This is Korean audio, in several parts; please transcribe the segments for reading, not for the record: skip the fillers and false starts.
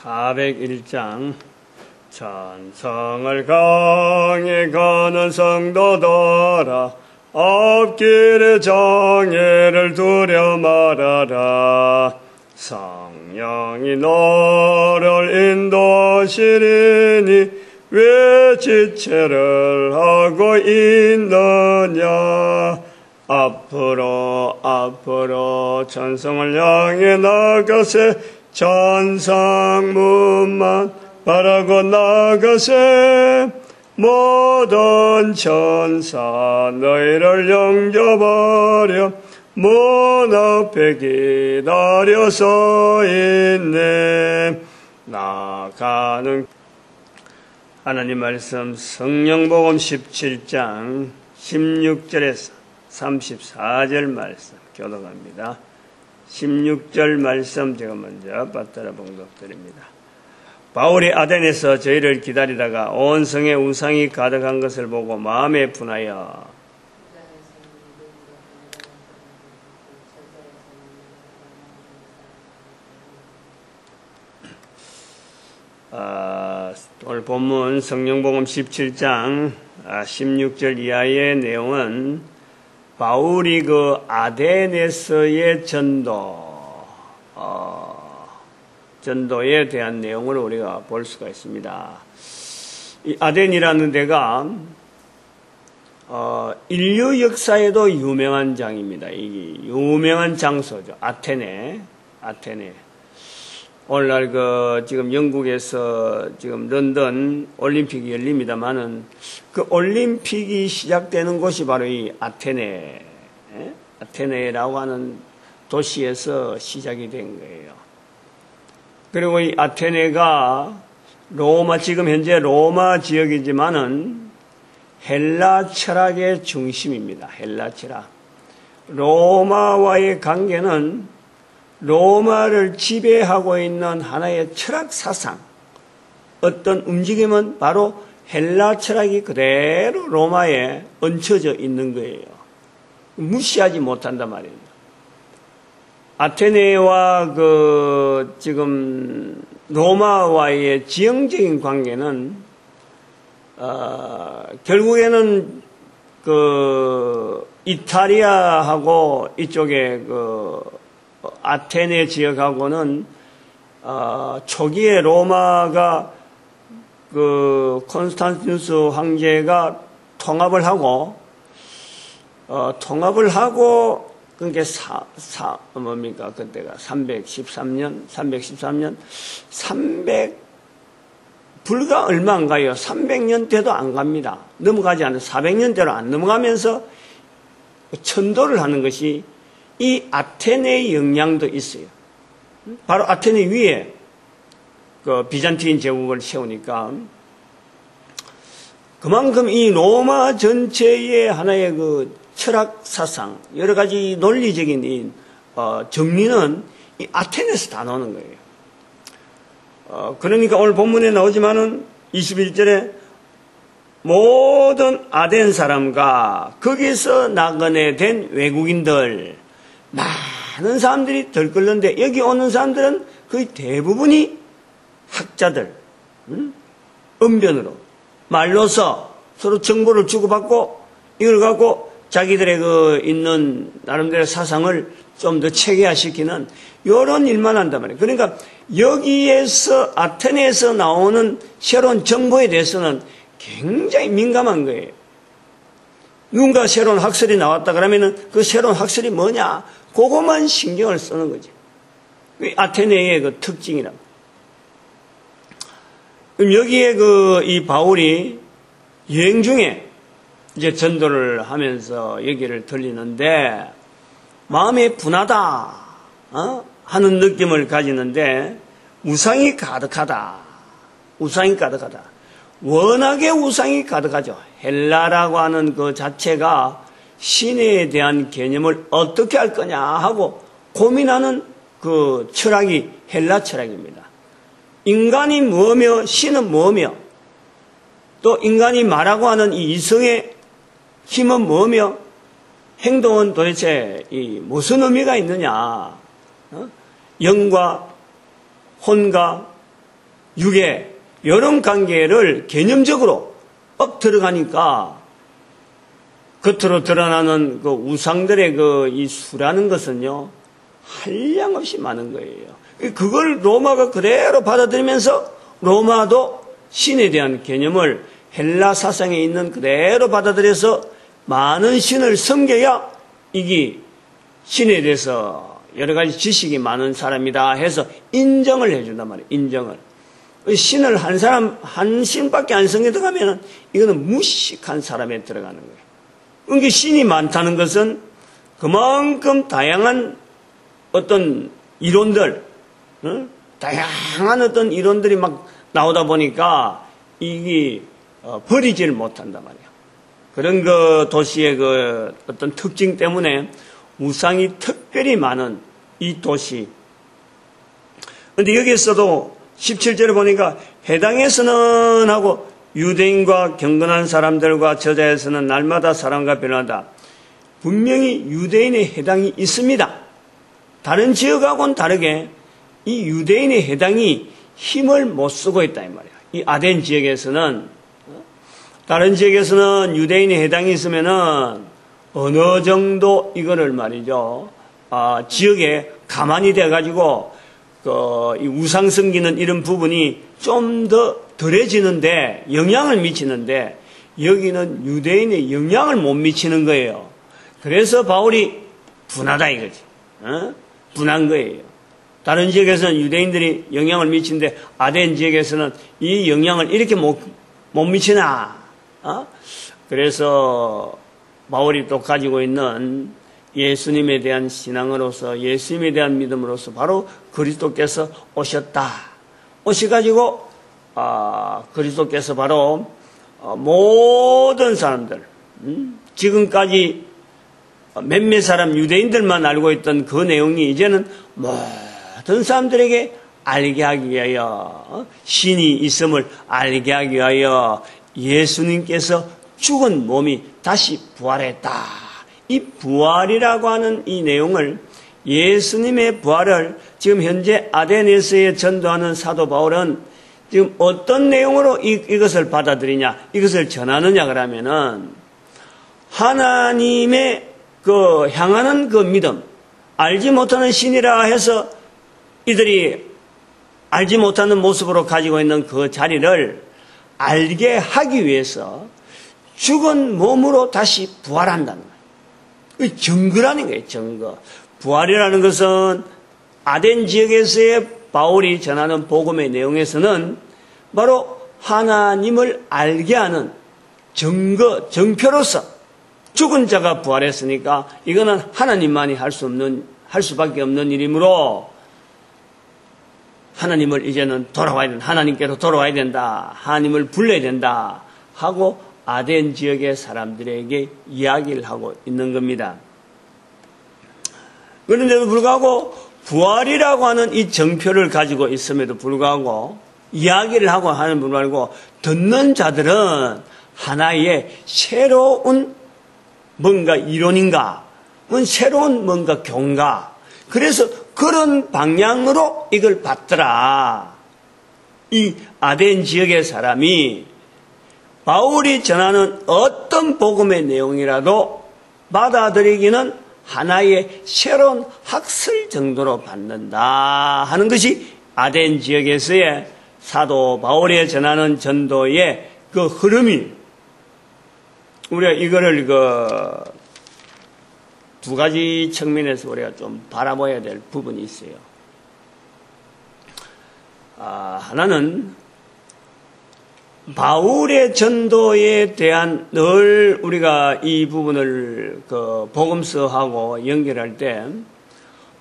401장 찬성을 강에 가는 성도들아 앞길의 장애를 두려 말아라. 성령이 너를 인도하시리니 왜 지체를 하고 있느냐. 앞으로 찬성을 향해 나가세. 찬상문만 바라고 나가세. 모든 천사 너희를 영접하려 문 앞에 기다려 서 있네. 나가는 하나님 말씀 성령복음 17장 16절에서 34절 말씀 교독합니다. 16절 말씀 제가 먼저 받들어 봉독드립니다. 바울이 아덴에서 저희를 기다리다가 온 성에 우상이 가득한 것을 보고 마음에 분하여 오늘 본문 성령복음 17장 16절 이하의 내용은 바울이 그 아덴에서의 전도에 대한 내용을 우리가 볼 수가 있습니다. 이 아덴이라는 데가 인류 역사에도 유명한 장입니다. 이 유명한 장소죠. 아테네. 오늘날 지금 영국에서 지금 런던 올림픽이 열립니다만은 그 올림픽이 시작되는 곳이 바로 이 아테네라고 하는 도시에서 시작이 된 거예요. 그리고 이 아테네가 지금 현재 로마 지역이지만은 헬라 철학의 중심입니다. 헬라 철학. 로마와의 관계는 로마를 지배하고 있는 하나의 철학 사상, 어떤 움직임은 바로 헬라 철학이 그대로 로마에 얹혀져 있는 거예요. 무시하지 못한단 말입니다. 아테네와 지금 로마와의 지형적인 관계는 결국에는 이탈리아하고 이쪽에 아테네 지역하고는 초기에 로마가 콘스탄티누스 황제가 통합을 하고 그게 그때가 313년 불과 얼마 안 가요. 300년대도 안 갑니다. 넘어가지 않아요. 400년대로 안 넘어가면서 천도를 하는 것이 이 아테네의 영향도 있어요. 바로 아테네 위에 비잔틴 제국을 세우니까 그만큼 이 로마 전체의 하나의 철학 사상, 여러 가지 논리적인 정리는 이 아테네에서 다 나오는 거예요. 그러니까 오늘 본문에 나오지만은 21절에 모든 아덴 사람과 거기서 나그네 된 외국인들, 많은 사람들이 들끓는데 여기 오는 사람들은 거의 대부분이 학자들, 언변으로 말로서 서로 정보를 주고받고 이걸 갖고 자기들의 있는 나름대로 사상을 좀 더 체계화시키는 이런 일만 한단 말이에요. 그러니까 여기에서 아테네에서 나오는 새로운 정보에 대해서는 굉장히 민감한 거예요. 누군가 새로운 학설이 나왔다 그러면은 그 새로운 학설이 뭐냐? 그것만 신경을 쓰는 거죠. 아테네의 특징이랍니다. 그럼 여기에 이 바울이 여행 중에 이제 전도를 하면서 얘기를 들리는데 마음에 분하다 하는 느낌을 가지는데 우상이 가득하다. 워낙에 우상이 가득하죠. 헬라라고 하는 그 자체가 신에 대한 개념을 어떻게 할 거냐 하고 고민하는 그 철학이 헬라 철학입니다. 인간이 뭐며 신은 뭐며 또 인간이 말하고 하는 이 이성의 힘은 뭐며 행동은 도대체 무슨 의미가 있느냐. 영과 혼과 육에 이런 관계를 개념적으로 억 들어가니까 겉으로 드러나는 그 우상들의 이 수라는 것은요, 한량없이 많은 거예요. 그걸 로마가 그대로 받아들이면서 로마도 신에 대한 개념을 헬라 사상에 있는 그대로 받아들여서 많은 신을 섬겨야 이게 신에 대해서 여러 가지 지식이 많은 사람이다 해서 인정을 해준단 말이에요. 인정을. 신을 한 신밖에 안 섬겨 들어가면 이거는 무식한 사람에 들어가는 거예요. 그러니까 신이 많다는 것은 그만큼 다양한 어떤 이론들, 다양한 어떤 이론들이 막 나오다 보니까 이게 버리지를 못한단 말이에요. 그런 도시의 어떤 특징 때문에 우상이 특별히 많은 이 도시. 근데 여기에서도 17절에 보니까 해당에서는 하고 유대인과 경건한 사람들과 저자에서는 날마다 사람과 변화다. 분명히 유대인의 해당이 있습니다. 다른 지역하고는 다르게 이 유대인의 해당이 힘을 못 쓰고 있다 이 말이야. 이 아덴 지역에서는, 다른 지역에서는 유대인의 해당이 있으면은 어느 정도 이거를 말이죠, 지역에 가만히 돼가지고 이 우상 섬기는 이런 부분이 좀 더 덜해지는데 영향을 미치는데, 여기는 유대인의 영향을 못 미치는 거예요. 그래서 바울이 분하다 이거지. 분한 거예요. 다른 지역에서는 유대인들이 영향을 미치는데 아덴 지역에서는 이 영향을 이렇게 못 미치나. 그래서 바울이 또 가지고 있는 예수님에 대한 신앙으로서, 예수님에 대한 믿음으로서 바로 그리스도께서 오셨다. 오셔가지고 그리스도께서 바로 모든 사람들, 지금까지 몇몇 사람 유대인들만 알고 있던 그 내용이 이제는 모든 사람들에게 알게 하기 위하여, 신이 있음을 알게 하기 위하여 예수님께서 죽은 몸이 다시 부활했다. 이 부활이라고 하는 이 내용을, 예수님의 부활을 지금 현재 아덴에서에 전도하는 사도 바울은 지금 어떤 내용으로 이것을 받아들이냐, 이것을 전하느냐 그러면은 하나님의 향하는 믿음, 알지 못하는 신이라 해서 이들이 알지 못하는 모습으로 가지고 있는 그 자리를 알게 하기 위해서 죽은 몸으로 다시 부활한다는 거예요. 증거라는 거예요, 증거. 부활이라는 것은 아덴 지역에서의 바울이 전하는 복음의 내용에서는 바로 하나님을 알게 하는 증거, 증표로서 죽은 자가 부활했으니까 이거는 하나님만이 할 수밖에 없는 일이므로 하나님을 이제는 돌아와야 된다. 하나님께로 돌아와야 된다. 하나님을 불러야 된다. 하고 아덴 지역의 사람들에게 이야기를 하고 있는 겁니다. 그런데도 불구하고 부활이라고 하는 이 정표를 가지고 있음에도 불구하고 이야기를 하고 하는 분 말고 듣는 자들은 하나의 새로운 뭔가 이론인가, 새로운 뭔가 교훈가, 그래서 그런 방향으로 이걸 받더라. 이 아덴 지역의 사람이 바울이 전하는 어떤 복음의 내용이라도 받아들이기는 하나의 새로운 학설 정도로 받는다 하는 것이 아덴 지역에서의 사도 바울이 전하는 전도의 그 흐름이, 우리가 이거를 두 가지 측면에서 우리가 좀 바라봐야 될 부분이 있어요. 하나는 바울의 전도에 대한, 늘 우리가 이 부분을 복음서하고 연결할 때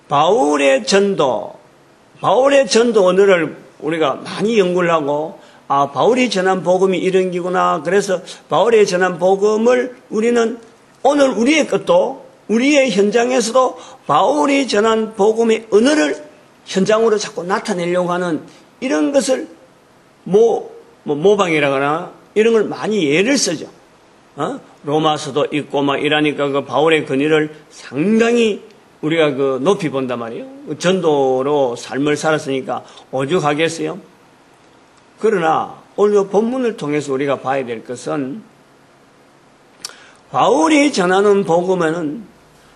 바울의 전도 오늘을 우리가 많이 연구를 하고, 바울이 전한 복음이 이런 기구나. 그래서 바울이 전한 복음을 우리는 오늘 우리의 것도, 우리의 현장에서도 바울이 전한 복음의 언어를 현장으로 자꾸 나타내려고 하는 이런 것을 모방이라거나 이런 걸 많이 예를 쓰죠. 로마서도 있고 막 이러니까 그 바울의 권위를 상당히 우리가 높이 본단 말이에요. 전도로 삶을 살았으니까 오죽하겠어요? 그러나 오늘 본문을 통해서 우리가 봐야 될 것은 바울이 전하는 복음에는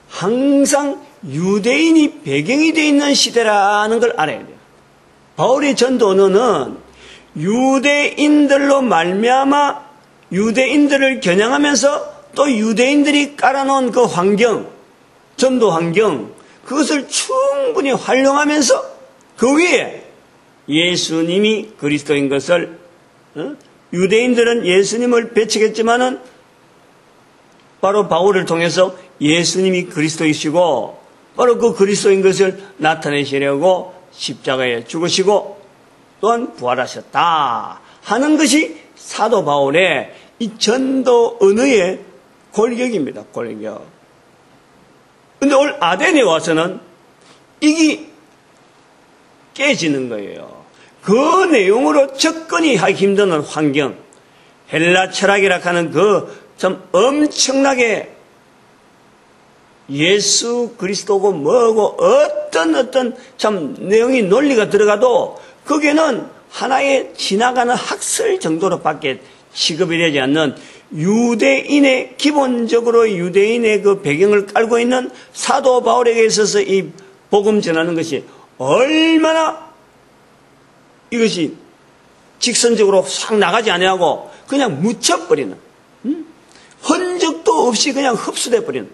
항상 유대인이 배경이 되어 있는 시대라는 걸 알아야 돼요. 바울의 전도 언어는 유대인들로 말미암아 유대인들을 겨냥하면서 또 유대인들이 깔아놓은 그 환경, 전도 환경, 그것을 충분히 활용하면서 그 위에 예수님이 그리스도인 것을, 유대인들은 예수님을 배척했지만은 바로 바울을 통해서 예수님이 그리스도이시고 바로 그 그리스도인 것을 나타내시려고 십자가에 죽으시고 또한 부활하셨다 하는 것이 사도 바울의 이 전도 언어의 골격입니다. 골격. 근데 오늘 아덴에 와서는 이게 깨지는 거예요. 그 내용으로 접근이 하기 힘든 환경, 헬라 철학이라 하는 그 참 엄청나게 예수 그리스도고 뭐고 어떤 참 내용이 논리가 들어가도 거기에는 하나의 지나가는 학설 정도로밖에 취급이 되지 않는 유대인의 기본적으로 유대인의 그 배경을 깔고 있는 사도 바울에게 있어서 이 복음 전하는 것이 얼마나 이것이 직선적으로 싹 나가지 아니하고 그냥 묻혀버리는, 흔적도 없이 그냥 흡수돼 버리는,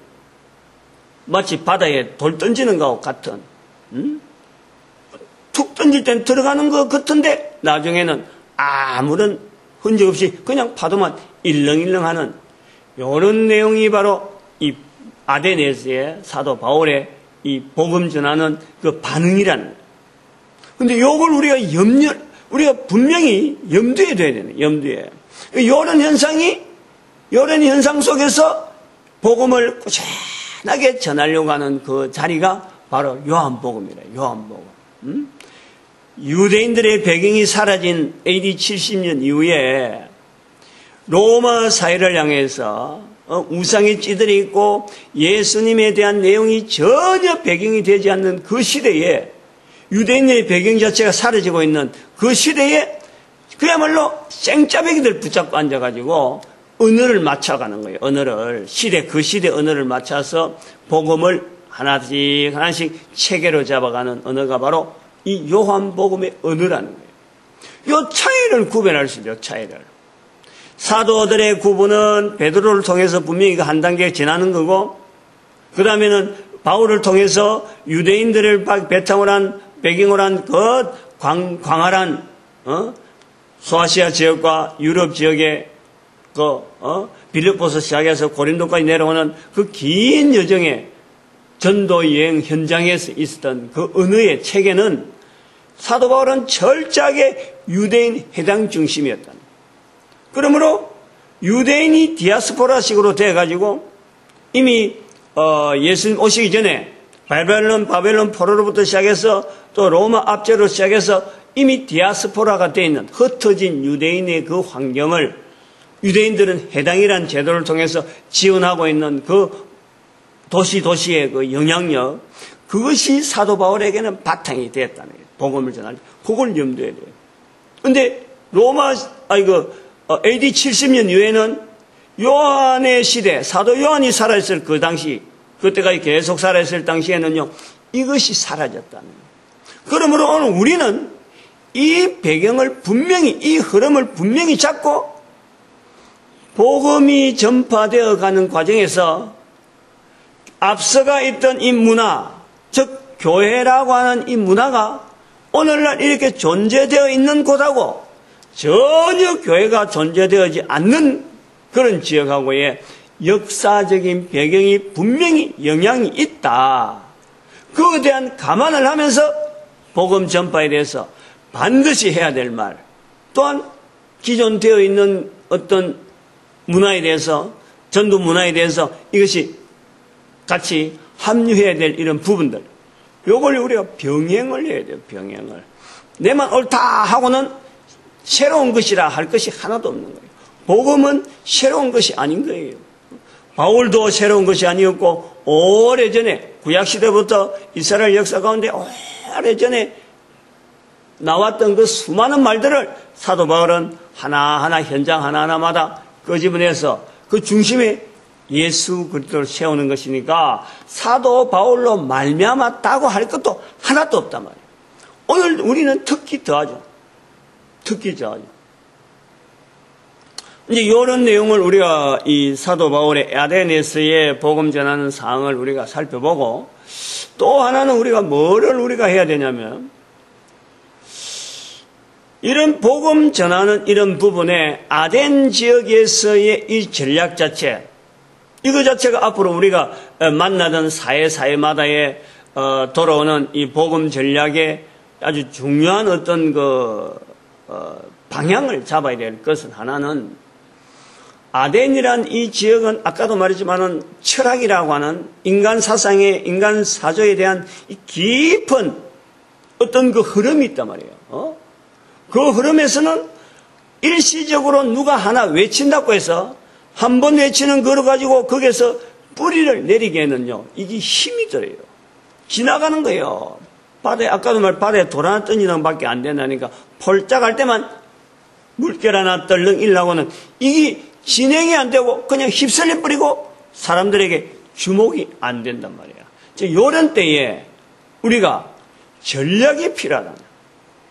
마치 바다에 돌 던지는 것과 같은, 툭 던질 땐 들어가는 것 같은데 나중에는 아무런 흔적 없이 그냥 파도만 일렁일렁하는 이런 내용이 바로 이 아데네스의 사도 바울의 이 복음 전하는 그 반응이라는 거예요. 근데 이걸 우리가 분명히 염두에 둬야 되는, 염두에. 이런 현상 속에서 복음을 꾸준하게 전하려고 하는 그 자리가 바로 요한복음이래, 요한복음. 유대인들의 배경이 사라진 AD 70년 이후에 로마 사회를 향해서 우상의 찌들이 있고 예수님에 대한 내용이 전혀 배경이 되지 않는 그 시대에, 유대인의 배경 자체가 사라지고 있는 그 시대에 그야말로 생짜배기들 붙잡고 앉아가지고 언어를 맞춰가는 거예요. 언어를, 그 시대 언어를 맞춰서 복음을 하나씩 체계로 잡아가는 언어가 바로 이 요한복음의 언어라는 거예요. 이 차이를 구별할 수 있죠. 차이를. 사도들의 구분은 베드로를 통해서 분명히 한 단계 지나는 거고, 그 다음에는 바울을 통해서 유대인들을 배탕을 한, 배경으로 한 그 광활한 소아시아 지역과 유럽 지역의 빌립보서 시작해서 고린도까지 내려오는 그 긴 여정의 전도 여행 현장에서 있었던 그 언어의 체계는 사도 바울은 철저하게 유대인 해당 중심이었다. 그러므로 유대인이 디아스포라식으로 돼가지고 이미 예수님 오시기 전에 바벨론 포로로부터 시작해서 또 로마 압제로 시작해서 이미 디아스포라가 되어 있는 흩어진 유대인의 그 환경을 유대인들은 해당이라는 제도를 통해서 지원하고 있는 그 도시의 그 영향력, 그것이 사도 바울에게는 바탕이 되었다는 거예요. 복음을 전할 때. 그걸 염두에 둬요. 근데 AD 70년 이후에는 요한의 시대, 사도 요한이 살아있을 그 당시, 그때까지 계속 살아있을 당시에는요, 이것이 사라졌다는 거예요. 그러므로 오늘 우리는 이 배경을 분명히, 이 흐름을 분명히 잡고 복음이 전파되어 가는 과정에서 앞서가 있던 이 문화, 즉 교회라고 하는 이 문화가 오늘날 이렇게 존재되어 있는 곳하고 전혀 교회가 존재되어지 않는 그런 지역하고의 역사적인 배경이 분명히 영향이 있다. 그에 대한 감안을 하면서 복음 전파에 대해서 반드시 해야 될 말, 또한 기존 되어 있는 어떤 문화에 대해서, 전도 문화에 대해서 이것이 같이 합류해야 될 이런 부분들, 요걸 우리가 병행을 해야 돼요. 병행을. 내만 옳다 하고는 새로운 것이라 할 것이 하나도 없는 거예요. 복음은 새로운 것이 아닌 거예요. 바울도 새로운 것이 아니었고, 오래전에 구약시대부터 이스라엘 역사 가운데 오래전에 나왔던 그 수많은 말들을 사도 바울은 하나하나 현장 하나하나마다 끄집어내서 그 중심에 예수 그리스도를 세우는 것이니까 사도 바울로 말미암았다고 할 것도 하나도 없단 말이에요. 오늘 우리는 특히 더하죠. 특히 더하죠. 이제 이런 내용을 우리가 이 사도 바울의 아데네스의 복음 전하는 사항을 우리가 살펴보고 또 하나는 우리가 뭐를 우리가 해야 되냐면 이런 복음 전하는 이런 부분에 아덴 지역에서의 이 전략 자체 이거 자체가 앞으로 우리가 만나던 사회마다의 돌아오는 이 복음 전략의 아주 중요한 어떤 방향을 잡아야 될 것은 하나는 아덴이란 이 지역은 아까도 말했지만은 철학이라고 하는 인간 사상에 인간 사조에 대한 이 깊은 어떤 그 흐름이 있단 말이에요. 그 흐름에서는 일시적으로 누가 하나 외친다고 해서 한 번 외치는 거를 가지고 거기에서 뿌리를 내리기에는요 이게 힘이 들어요. 지나가는 거예요. 바다에 아까도 바다에 돌 하나 던지는 밖에 안 된다니까 폴짝 할 때만 물결 하나 떨렁 일라고는 이게 진행이 안 되고 그냥 휩쓸려 버리고 사람들에게 주목이 안 된단 말이야. 이런 때에 우리가 전략이 필요하다.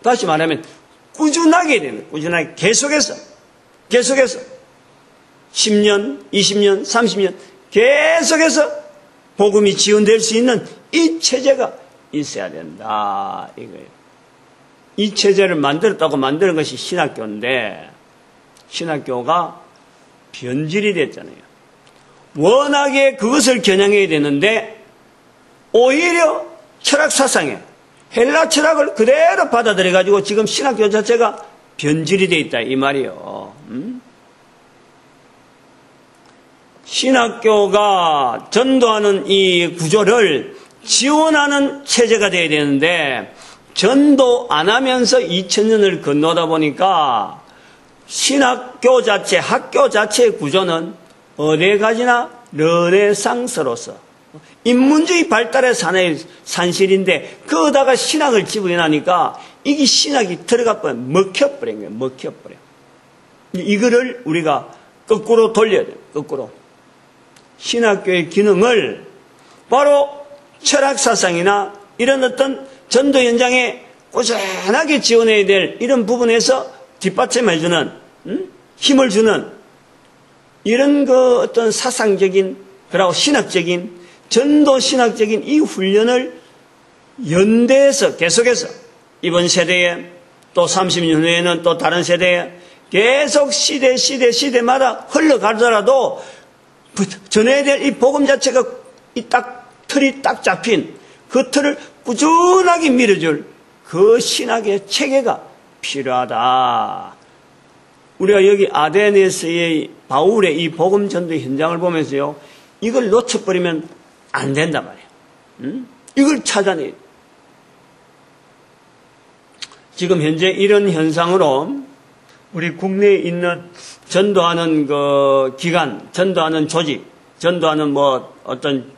다시 말하면 꾸준하게 되는 꾸준하게 계속해서 10년, 20년, 30년 계속해서 복음이 지원될 수 있는 이 체제가 있어야 된다 이거예요. 이 체제를 만들었다고 만드는 것이 신학교인데 신학교가 변질이 됐잖아요. 워낙에 그것을 겨냥해야 되는데 오히려 철학 사상에 헬라 철학을 그대로 받아들여 가지고 지금 신학교 자체가 변질이 되어 있다 이 말이에요. 신학교가 전도하는 이 구조를 지원하는 체제가 되어야 되는데 전도 안 하면서 2000년을 건너다 보니까 신학교 자체, 학교 자체의 구조는 어디 가지나 르네상스로서 인문주의 발달의 산실인데 거기다가 신학을 집어넣으니까 이게 신학이 들어가 버리면 먹혀버린 거예요. 먹혀버려. 이거를 우리가 거꾸로 돌려야 돼요. 거꾸로. 신학교의 기능을 바로 철학사상이나 이런 어떤 전도 현장에 꾸준하게 지원해야 될 이런 부분에서 뒷받침해주는 힘을 주는 이런 어떤 사상적인 그리고 신학적인 전도 신학적인 이 훈련을 연대해서 계속해서 이번 세대에 또 30년 후에는 또 다른 세대에 계속 시대마다 흘러가더라도 전해야 될 이 복음 자체가 이 틀이 딱 잡힌 그 틀을 꾸준하게 밀어줄 그 신학의 체계가 필요하다. 우리가 여기 아데네스의 바울의 이 복음 전도 현장을 보면서요, 이걸 놓쳐버리면 안 된단 말이에요. 이걸 찾아내야 돼. 지금 현재 이런 현상으로 우리 국내에 있는 전도하는 그 기관, 전도하는 조직, 전도하는 어떤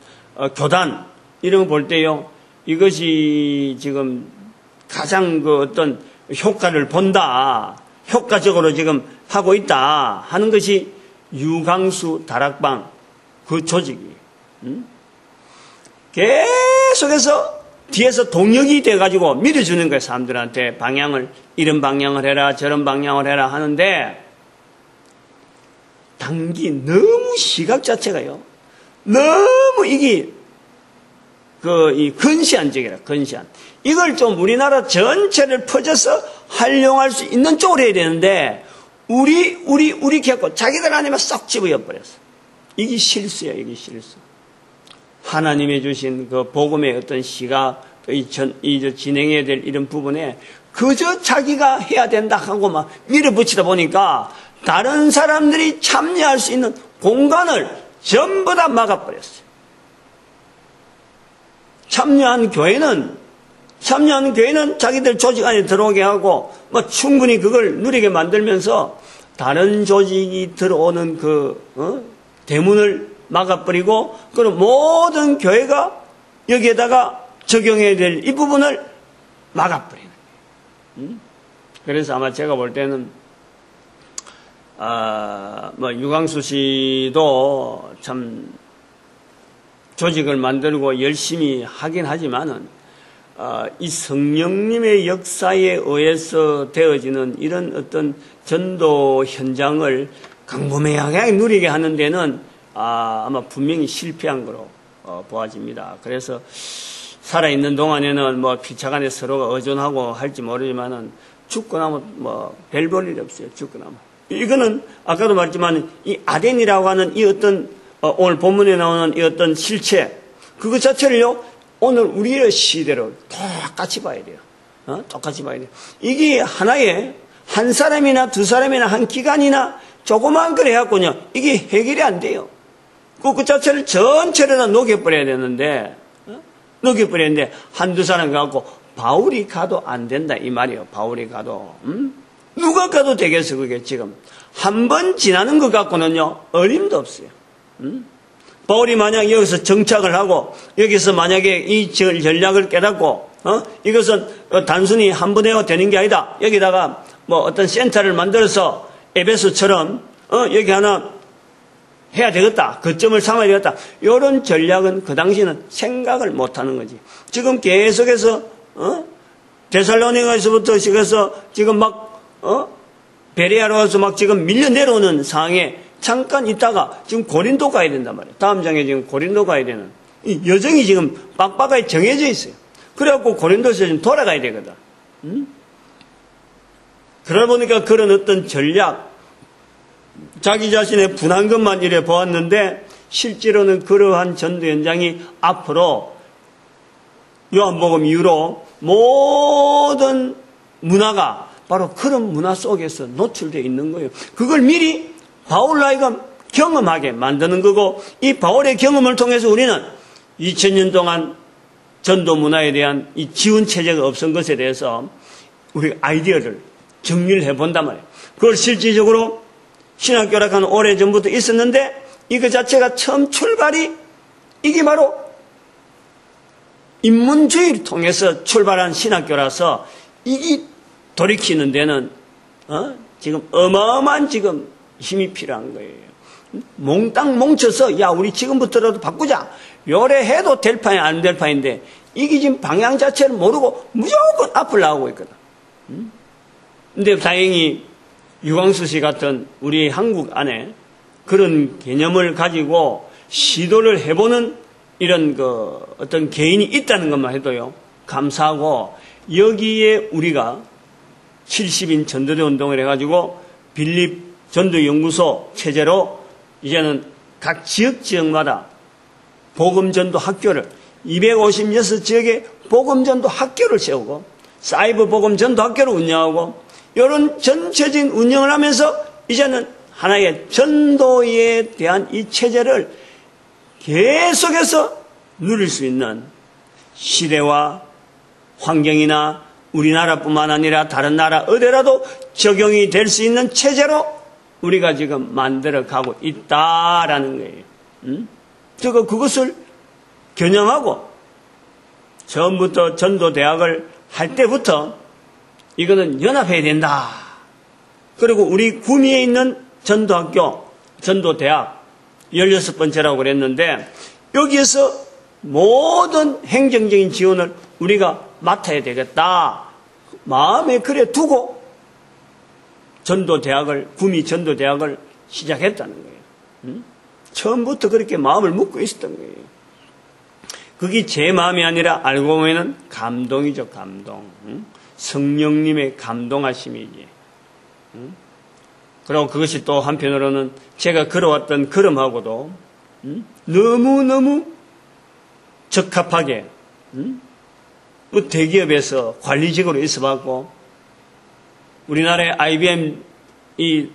교단 이런 거 볼 때요, 이것이 지금 가장 어떤 효과를 본다, 효과적으로 지금 하고 있다 하는 것이 유광수 다락방 그 조직이 계속해서 뒤에서 동력이 돼가지고 밀어주는 거예요. 사람들한테 방향을 이런 방향을 해라 저런 방향을 해라 하는데 단기 너무 시각 자체가요 너무 이게 이 근시안적이라 근시안 이걸 좀 우리나라 전체를 퍼져서 활용할 수 있는 쪽으로 해야 되는데 우리 겪고 자기들 아니면 쏙 집어버렸어. 이게 실수예요. 이게 실수. 하나님이 주신 그 복음의 어떤 시각 진행해야 될 이런 부분에 그저 자기가 해야 된다 하고 막 밀어붙이다 보니까 다른 사람들이 참여할 수 있는 공간을 전부 다 막아버렸어요. 참여한 교회는 자기들 조직 안에 들어오게 하고 충분히 그걸 누리게 만들면서 다른 조직이 들어오는 대문을 막아버리고 그럼 모든 교회가 여기에다가 적용해야 될 이 부분을 막아버리는 거예요. 그래서 아마 제가 볼 때는 유광수 씨도 참 조직을 만들고 열심히 하긴 하지만은 이 성령님의 역사에 의해서 되어지는 이런 어떤 전도 현장을 강범위하게 누리게 하는 데는 아마 분명히 실패한 거로 보아집니다. 그래서 살아있는 동안에는 피차간에 서로가 의존하고 할지 모르지만은 죽고 나면 별 볼 일이 없어요. 죽고 나면. 이거는 아까도 말했지만 이 아덴이라고 하는 이 어떤 오늘 본문에 나오는 이 어떤 실체 그것 자체를요 오늘 우리의 시대로 똑같이 봐야 돼요. 똑같이 봐야 돼요. 이게 하나의 한 사람이나 두 사람이나 한 기관이나 조그만 걸 해갖고요 이게 해결이 안 돼요. 그 자체를 전체를 다 녹여버려야 되는데 한두 사람 갖고 바울이 가도 안 된다 이 말이에요. 바울이 가도 누가 가도 되겠어 그게 지금 한 번 지나는 것 갖고는요 어림도 없어요. 바울이 만약 여기서 정착을 하고 여기서 만약에 이 전략을 깨닫고 이것은 단순히 한 번 해도 되는 게 아니다. 여기다가 어떤 센터를 만들어서 에베소처럼 여기 하나 해야 되겠다. 거점을 삼아야 되겠다. 이런 전략은 그 당시에는 생각을 못하는 거지. 지금 계속해서 데살로니가에서부터 시작해서 지금 베레아로 가서 지금 밀려 내려오는 상황에 잠깐 있다가 지금 고린도 가야 된단 말이에요. 다음 장에 지금 고린도 가야 되는 이 여정이 지금 빡빡하게 정해져 있어요. 그래갖고 고린도에서 지금 돌아가야 되거든. 그러다 보니까 그런 어떤 전략, 자기 자신의 분한 것만 이래 보았는데 실제로는 그러한 전도 현장이 앞으로 요한복음 이후로 모든 문화가 바로 그런 문화 속에서 노출되어 있는 거예요. 그걸 미리 바울로 하여금 경험하게 만드는 거고 이 바울의 경험을 통해서 우리는 2000년 동안 전도 문화에 대한 이 지원 체제가 없은 것에 대해서 우리 아이디어를 정리를 해본단 말이에요. 그걸 실질적으로 신학교락하는 오래전부터 있었는데 이거 자체가 처음 출발이 이게 바로 인문주의를 통해서 출발한 신학교라서 이게 돌이키는 데는 지금 어마어마한 지금 힘이 필요한 거예요. 몽땅 뭉쳐서 야 우리 지금부터라도 바꾸자. 요래 해도 될 판이 안 될 판인데 이게 지금 방향 자체를 모르고 무조건 앞을 나가고 있거든. 근데 다행히 유광수 씨 같은 우리 한국 안에 그런 개념을 가지고 시도를 해보는 이런 어떤 개인이 있다는 것만 해도요 감사하고 여기에 우리가 70인 전도대 운동을 해가지고 빌립 전도연구소 체제로 이제는 각 지역마다 복음전도 학교를 256지역에 복음전도 학교를 세우고 사이버 복음전도 학교를 운영하고 이런 전체적인 운영을 하면서 이제는 하나의 전도에 대한 이 체제를 계속해서 누릴 수 있는 시대와 환경이나 우리나라뿐만 아니라 다른 나라 어디라도 적용이 될 수 있는 체제로 우리가 지금 만들어가고 있다라는 거예요. 그것을 겨냥하고 처음부터 전도대학을 할 때부터 이거는 연합해야 된다. 그리고 우리 구미에 있는 전도학교, 전도대학 16번째라고 그랬는데 여기에서 모든 행정적인 지원을 우리가 맡아야 되겠다. 마음에 그래 두고 전도대학을, 구미 전도대학을 시작했다는 거예요. 처음부터 그렇게 마음을 먹고 있었던 거예요. 그게 제 마음이 아니라 알고 보면은 감동이죠, 감동. 성령님의 감동하심이지. 그리고 그것이 또 한편으로는 제가 걸어왔던 걸음하고도 너무너무 적합하게 대기업에서 관리직으로 있어봤고 우리나라의 IBM 이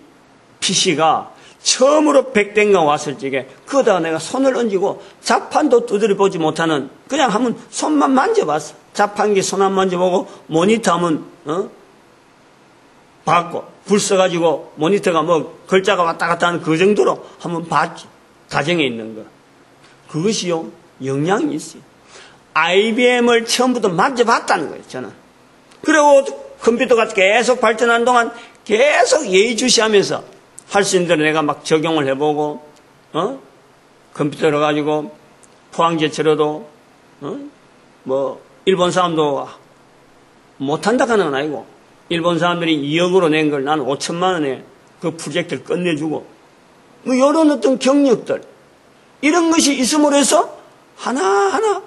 PC가 처음으로 100대인가 왔을 적에 그거다가 내가 손을 얹고 자판도 두드려 보지 못하는 그냥 한번 손만 만져봤어. 자판기 손 한 만져보고 모니터 하면 봤고 불 써가지고 모니터가 글자가 왔다 갔다 하는 그 정도로 한번 봤지. 가정에 있는 거. 그것이요 영향이 있어요. IBM을 처음부터 만져봤다는 거예요. 저는. 그리고 컴퓨터가 계속 발전하는 동안 계속 예의주시하면서 할 수 있는 대로 내가 막 적용을 해보고, 컴퓨터를 가지고 포항제철로도, 뭐, 일본 사람도 못한다 하는 건 아니고, 일본 사람들이 2억으로 낸 걸 나는 5천만 원에 그 프로젝트를 끝내주고, 뭐, 이런 어떤 경력들, 이런 것이 있음으로 해서 하나하나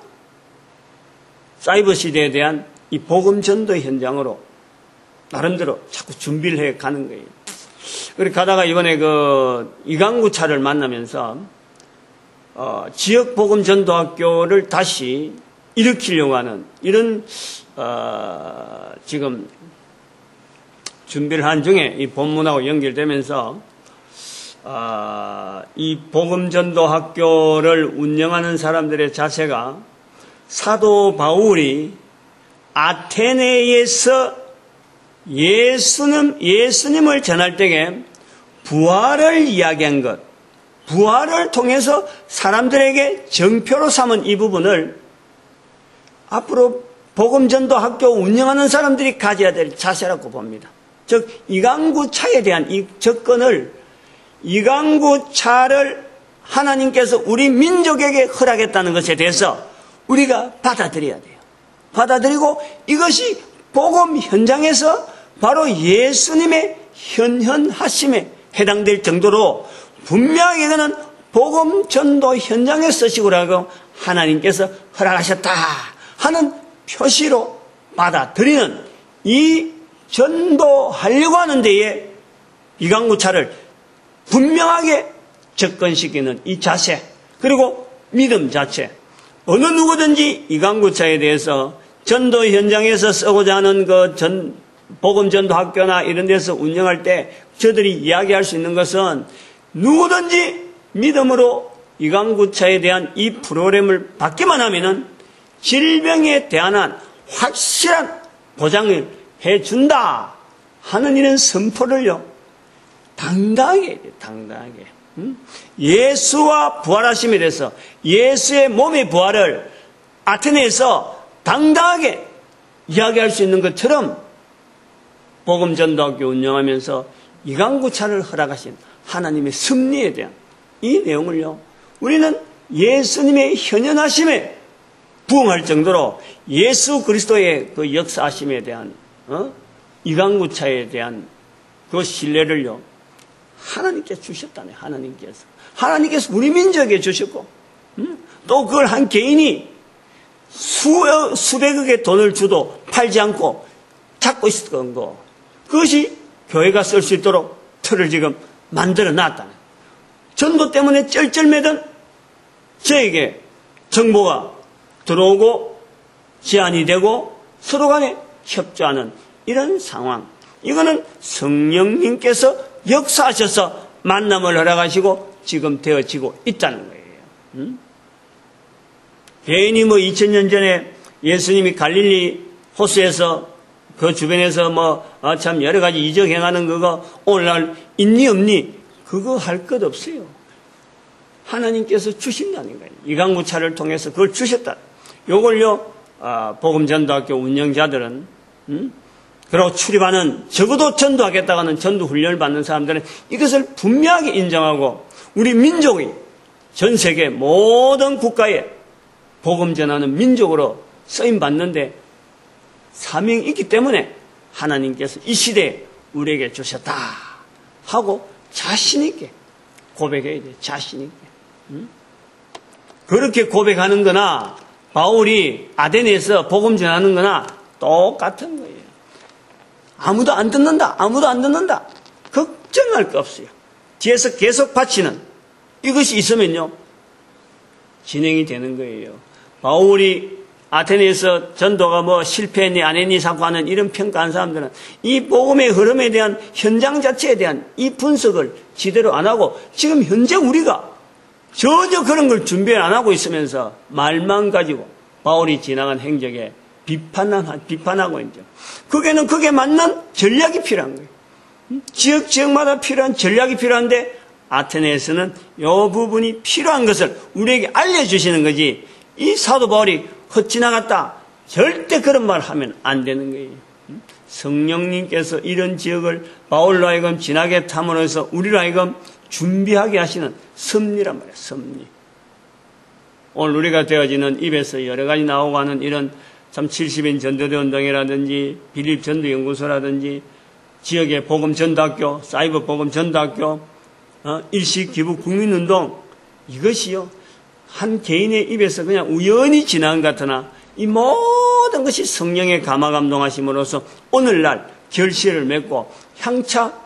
사이버 시대에 대한 이 복음 전도 현장으로 나름대로 자꾸 준비를 해 가는 거예요. 그렇게 가다가 이번에 그 이강구 차를 만나면서 지역 복음 전도학교를 다시 일으키려고 하는 이런 지금 준비를 한 중에 이 본문하고 연결되면서 이 복음 전도학교를 운영하는 사람들의 자세가 사도 바울이 아테네에서 예수님을 전할 때에 부활을 이야기한 것, 부활을 통해서 사람들에게 정표로 삼은 이 부분을 앞으로 복음전도 학교 운영하는 사람들이 가져야 될 자세라고 봅니다. 즉 이강구 차에 대한 이 접근을, 이강구 차를 하나님께서 우리 민족에게 허락했다는 것에 대해서 우리가 받아들여야 돼요. 받아들이고 이것이 복음 현장에서 바로 예수님의 현현하심에 해당될 정도로 분명하게 그는 복음 전도 현장에 쓰시고라고 하나님께서 허락하셨다 하는 표시로 받아들이는 이 전도하려고 하는 데에 이강구차를 분명하게 접근시키는 이 자세, 그리고 믿음 자체, 어느 누구든지 이강구차에 대해서 전도 현장에서 쓰고자 하는 그 복음 전도 학교나 이런 데서 운영할 때 저들이 이야기할 수 있는 것은 누구든지 믿음으로 이강구차에 대한 이 프로그램을 받기만 하면은 질병에 대한 확실한 보장을 해준다 하는 이런 선포를요, 당당하게, 예수와 부활하심에 대해서 예수의 몸의 부활을 아테네에서 당당하게 이야기할 수 있는 것처럼 복음전도학교 운영하면서 이강구차를 허락하신 하나님의 섭리에 대한 이 내용을요, 우리는 예수님의 현현하심에 부응할 정도로 예수 그리스도의 그 역사하심에 대한 이강구차에 대한 그 신뢰를요, 하나님께 주셨다네. 하나님께서 우리 민족에 주셨고, 또 그걸 한 개인이 수백억의 돈을 주도 팔지 않고 잡고 있었던 거, 그것이 교회가 쓸 수 있도록 틀을 지금 만들어 놨다네. 전도 때문에 쩔쩔매던 저에게 정보가 들어오고 제안이 되고 서로 간에 협조하는 이런 상황, 이거는 성령님께서 역사하셔서 만남을 허락하시고 지금 되어지고 있다는 거예요. 괜히 2000년 전에 예수님이 갈릴리 호수에서 그 주변에서 참 여러 가지 이적 행하는 그거 오늘날 있니 없니 그거 할 것 없어요. 하나님께서 주신다는 거예요. 이강구차를 통해서 그걸 주셨다. 요걸요, 복음전도학교 운영자들은, 그리고 출입하는, 적어도 전도하겠다고 하는 전도 훈련을 받는 사람들은 이것을 분명하게 인정하고 우리 민족이 전 세계 모든 국가에 복음 전하는 민족으로 쓰임 받는데 사명이 있기 때문에 하나님께서 이 시대에 우리에게 주셨다 하고 자신 있게 고백해야 돼요. 자신 있게. 그렇게 고백하는 거나 바울이 아데네에서 복음 전하는 거나 똑같은 거예요. 아무도 안 듣는다. 걱정할 거 없어요. 뒤에서 계속 바치는 이것이 있으면요, 진행이 되는 거예요. 바울이 아테네에서 전도가 실패했니 안 했니 자꾸 하는 이런 평가한 사람들은 이 복음의 흐름에 대한 현장 자체에 대한 이 분석을 제대로 안 하고 지금 현재 우리가 전혀 그런 걸 준비 안 하고 있으면서 말만 가지고 바울이 지나간 행적에 비판하고 있죠. 그게 맞는 전략이 필요한 거예요. 지역마다 필요한 전략이 필요한데 아테네에서는 이 부분이 필요한 것을 우리에게 알려주시는 거지, 이 사도 바울이 헛지나갔다 절대 그런 말 하면 안 되는 거예요. 성령님께서 이런 지역을 바울로 하여금 지나게 탐으로써 우리로 하여금 준비하게 하시는 섭리란 말이에요. 섭리. 오늘 우리가 되어지는 입에서 여러 가지 나오고 하는 이런 참 70인 전도대 운동이라든지 빌립 전도연구소라든지 지역의 복음 전도학교, 사이버 복음 전도학교, 일식 기부 국민운동, 이것이요 한 개인의 입에서 그냥 우연히 지나간 것 같으나 이 모든 것이 성령의 감화 감동하심으로써 오늘날 결실을 맺고 향차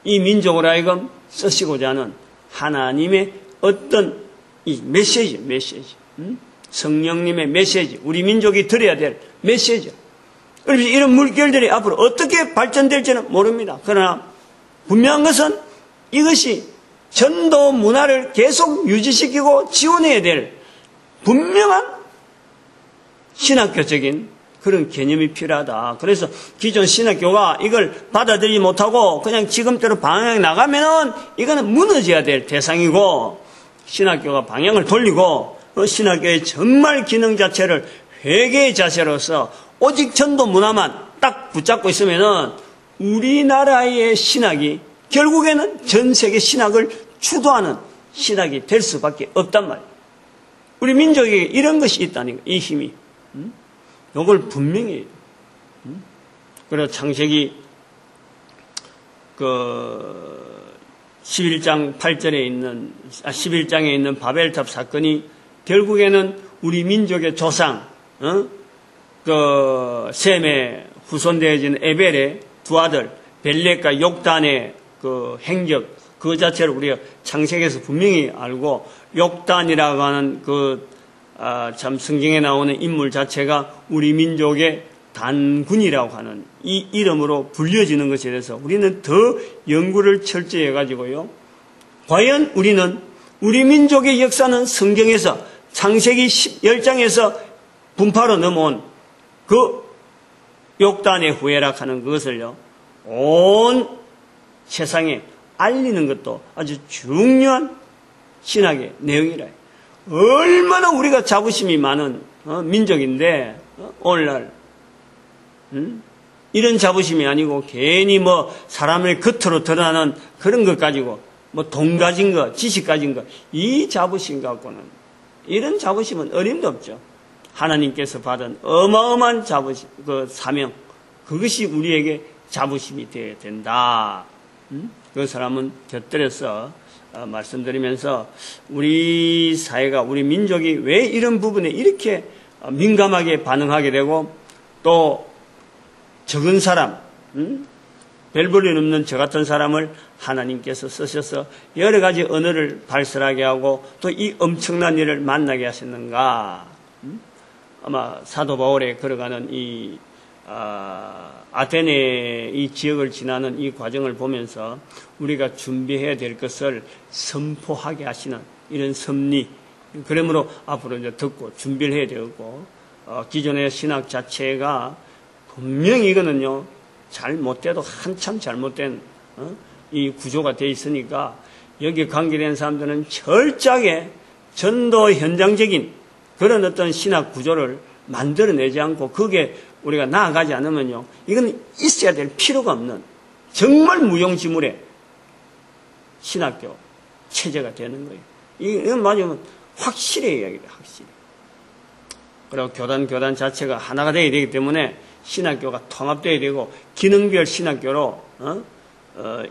이 민족으로 하여금 쓰시고자 하는 하나님의 어떤 이 메시지, 성령님의 메시지, 우리 민족이 들어야 될 메시지. 그래서 이런 물결들이 앞으로 어떻게 발전될지는 모릅니다. 그러나 분명한 것은 이것이 전도 문화를 계속 유지시키고 지원해야 될 분명한 신학교적인 그런 개념이 필요하다. 그래서 기존 신학교가 이걸 받아들이지 못하고 그냥 지금대로 방향이 나가면은 이거는 무너져야 될 대상이고, 신학교가 방향을 돌리고 신학교의 정말 기능 자체를 회개의 자세로서 오직 전도 문화만 딱 붙잡고 있으면은 우리나라의 신학이 결국에는 전 세계 신학을 주도하는 신학이 될 수밖에 없단 말이에요. 우리 민족에게 이런 것이 있다는 거예요. 이 힘이. 이걸 분명히. 그리고 창세기 11장 8절에 있는 11장에 있는 바벨탑 사건이 결국에는 우리 민족의 조상, 셈의 후손되어진 에벨의 두 아들 벨렉과 욕단의 그 행적, 그 자체를 우리가 창세기에서 분명히 알고, 욕단이라고 하는 참 성경에 나오는 인물 자체가 우리 민족의 단군이라고 하는 이 이름으로 불려지는 것에 대해서 우리는 더 연구를 철저히 해가지고요. 과연 우리는 우리 민족의 역사는 성경에서 창세기 10장에서 분파로 넘어온 그 욕단의 후예락하는 그것을요, 온 세상에 알리는 것도 아주 중요한 신학의 내용이라. 얼마나 우리가 자부심이 많은 민족인데 오늘날 이런 자부심이 아니고 괜히 사람을 겉으로 드러나는 그런 것 가지고 돈 가진 거, 지식 가진 거, 이 자부심 갖고는, 이런 자부심은 어림도 없죠. 하나님께서 받은 어마어마한 자부심, 사명, 그것이 우리에게 자부심이 되어야 된다. 그 사람은 곁들여서 말씀드리면서 우리 사회가, 우리 민족이 왜 이런 부분에 이렇게 민감하게 반응하게 되고, 또 적은 사람, 별 볼일 없는 저 같은 사람을 하나님께서 쓰셔서 여러 가지 언어를 발설하게 하고 또 이 엄청난 일을 만나게 하셨는가. 아마 사도 바울에 걸어가는 이 아테네 이 지역을 지나는 이 과정을 보면서 우리가 준비해야 될 것을 선포하게 하시는 이런 섭리, 그러므로 앞으로 이제 듣고 준비를 해야 되고, 기존의 신학 자체가 분명히 이거는요 잘못돼도 한참 잘못된 이 구조가 돼 있으니까 여기에 관계된 사람들은 철저하게 전도 현장적인 그런 어떤 신학 구조를 만들어내지 않고 거기에 우리가 나아가지 않으면요, 이건 있어야 될 필요가 없는 정말 무용지물의 신학교 체제가 되는 거예요. 이건 맞으면 확실히 이야기다, 확실히. 그리고 교단 자체가 하나가 되어야 되기 때문에 신학교가 통합되어야 되고, 기능별 신학교로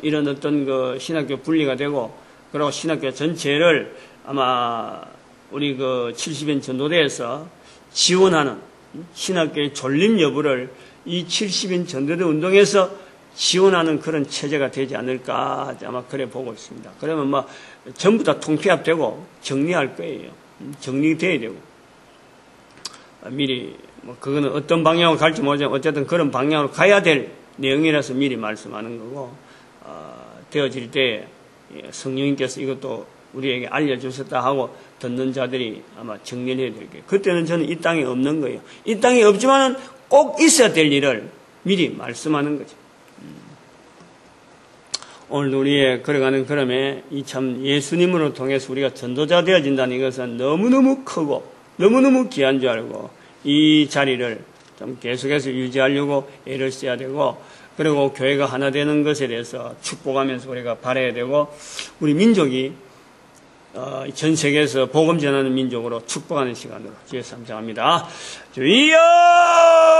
이런 어떤 신학교 분리가 되고, 그리고 신학교 전체를 아마 우리 70인 전도대에서 지원하는 신학교의 존립 여부를 이 70인 전도대 운동에서 지원하는 그런 체제가 되지 않을까 아마 그래 보고 있습니다. 그러면 전부 다 통폐합되고 정리할 거예요. 정리돼야 되고, 미리 그거는 어떤 방향으로 갈지 모르지만 어쨌든 그런 방향으로 가야 될 내용이라서 미리 말씀하는 거고, 되어질 때 성령님께서 이것도 우리에게 알려주셨다 하고 듣는 자들이 아마 정리를 해야 될 거예요. 그때는 저는 이 땅에 없는 거예요. 이 땅에 없지만은 꼭 있어야 될 일을 미리 말씀하는 거죠. 오늘 우리의 걸어가는 걸음에 이 참 예수님으로 통해서 우리가 전도자 되어진다는 것은 너무너무 크고 너무너무 귀한 줄 알고 이 자리를 좀 계속해서 유지하려고 애를 써야 되고, 그리고 교회가 하나 되는 것에 대해서 축복하면서 우리가 바라야 되고, 우리 민족이 전 세계에서 복음 전하는 민족으로 축복하는 시간으로 주여 삼장합니다. 주여!